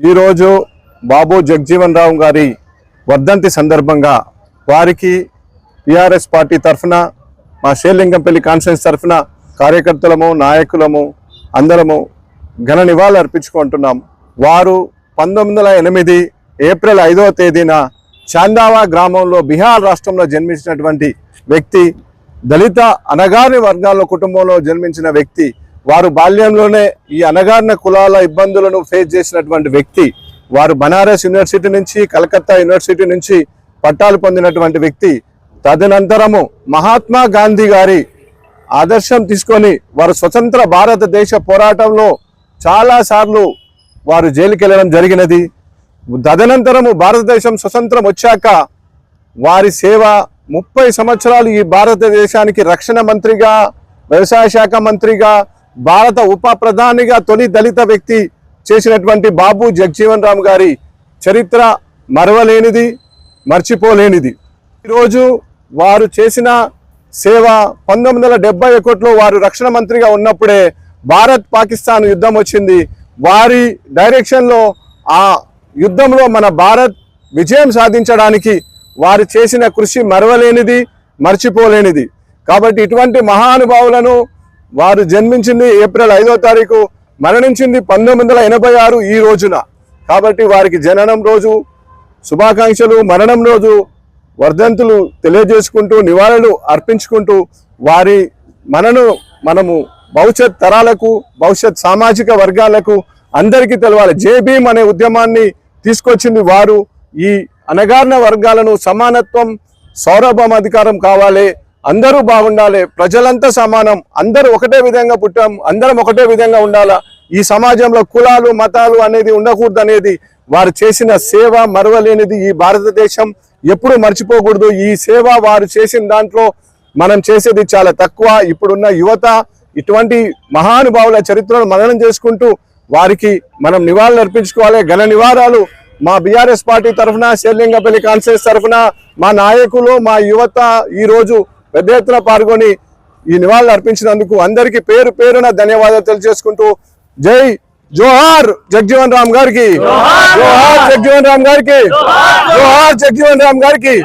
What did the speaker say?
ఈరోజు బాబు జగజీవన్ రామ్ గారి వర్ధంతి సందర్భంగా వారికి టిఆర్ఎస్ పార్టీ తరఫున మా షేర్లింగంపల్లి కాన్ఫరెన్స్ తరఫున కార్యకర్తలము నాయకులము అందరము ఘన నివాళులు అర్పించుకుంటున్నాం. వారు 1908 ఏప్రిల్ 5వ తేదీన చాందావా గ్రామంలో బీహార్ రాష్ట్రంలో జన్మించినటువంటి వ్యక్తి. దళిత అణగారిన వర్గాల కుటుంబంలో జన్మించిన వ్యక్తి. వారు బాల్యంలోనే ఈ అణగారిన కులాల ఇబ్బందులను ఫేస్ చేసినటువంటి వ్యక్తి. వారు బనారస్ యూనివర్సిటీ నుంచి కలకత్తా యూనివర్సిటీ నుంచి పట్టాలు పొందినటువంటి వ్యక్తి. తదనంతరము మహాత్మా గాంధీ గారి ఆదర్శం తీసుకొని వారు స్వతంత్ర భారతదేశ పోరాటంలో చాలాసార్లు వారు జైలుకి వెళ్ళడం జరిగినది. తదనంతరము భారతదేశం స్వతంత్రం వచ్చాక వారి సేవ 30 సంవత్సరాలు ఈ భారతదేశానికి రక్షణ మంత్రిగా, వ్యవసాయ శాఖ మంత్రిగా, భారత ఉప ప్రధానిగా తొలి దళిత వ్యక్తి చేసినటువంటి బాబు జగజీవన్ రామ్ గారి చరిత్ర మరవలేనిది, మర్చిపోలేనిది. ఈరోజు వారు చేసిన సేవ 1971లో వారు రక్షణ మంత్రిగా ఉన్నప్పుడే భారత్ పాకిస్తాన్ యుద్ధం వచ్చింది. వారి డైరెక్షన్లో ఆ యుద్ధంలో మన భారత్ విజయం సాధించడానికి వారు చేసిన కృషి మరవలేనిది, మర్చిపోలేనిది. కాబట్టి ఇటువంటి మహానుభావులను వారు జన్మించింది ఏప్రిల్ 5వ తారీఖు, మరణించింది 1986 ఈ రోజున. కాబట్టి వారికి జననం రోజు శుభాకాంక్షలు, మరణం రోజు వర్ధంతులు తెలియజేసుకుంటూ నివాళులు అర్పించుకుంటూ వారి మనము భవిష్యత్ తరాలకు, భవిష్యత్ సామాజిక వర్గాలకు అందరికీ తెలవాలి. జై భీమ్ అనే ఉద్యమాన్ని తీసుకొచ్చింది వారు. ఈ అణగారిన వర్గాలను సమానత్వం, సౌరభం అధికారం కావాలి, అందరూ బాగుండాలి, ప్రజలంతా సమానం, అందరూ ఒకటే విధంగా పుట్టాం, అందరం ఒకటే విధంగా ఉండాలా, ఈ సమాజంలో కులాలు మతాలు అనేది ఉండకూడదు అనేది వారు చేసిన సేవ మరవలేనిది. ఈ భారతదేశం ఎప్పుడు మర్చిపోకూడదు. ఈ సేవ వారు చేసిన దాంట్లో మనం చేసేది చాలా తక్కువ. ఇప్పుడున్న యువత ఇటువంటి మహానుభావుల చరిత్రను మననం చేసుకుంటూ వారికి మనం నివాళులు అర్పించుకోవాలి. ఘన నివాళులు మా బీఆర్ఎస్ పార్టీ తరఫున, షేర్లింగంపల్లి కాన్ఫరెన్స్ తరఫున మా నాయకులు, మా యువత ఈరోజు పెద్ద ఎత్తున పాల్గొని ఈ నివాళులు అర్పించినందుకు అందరికీ పేరు పేరున ధన్యవాదాలు తెలియజేసుకుంటూ జై జోహార్ జగజీవన్ రామ్ గారికి, జోహార్ జగజీవన్ రామ్ గారికి, జోహార్ జగజీవన్ రామ్ గారికి.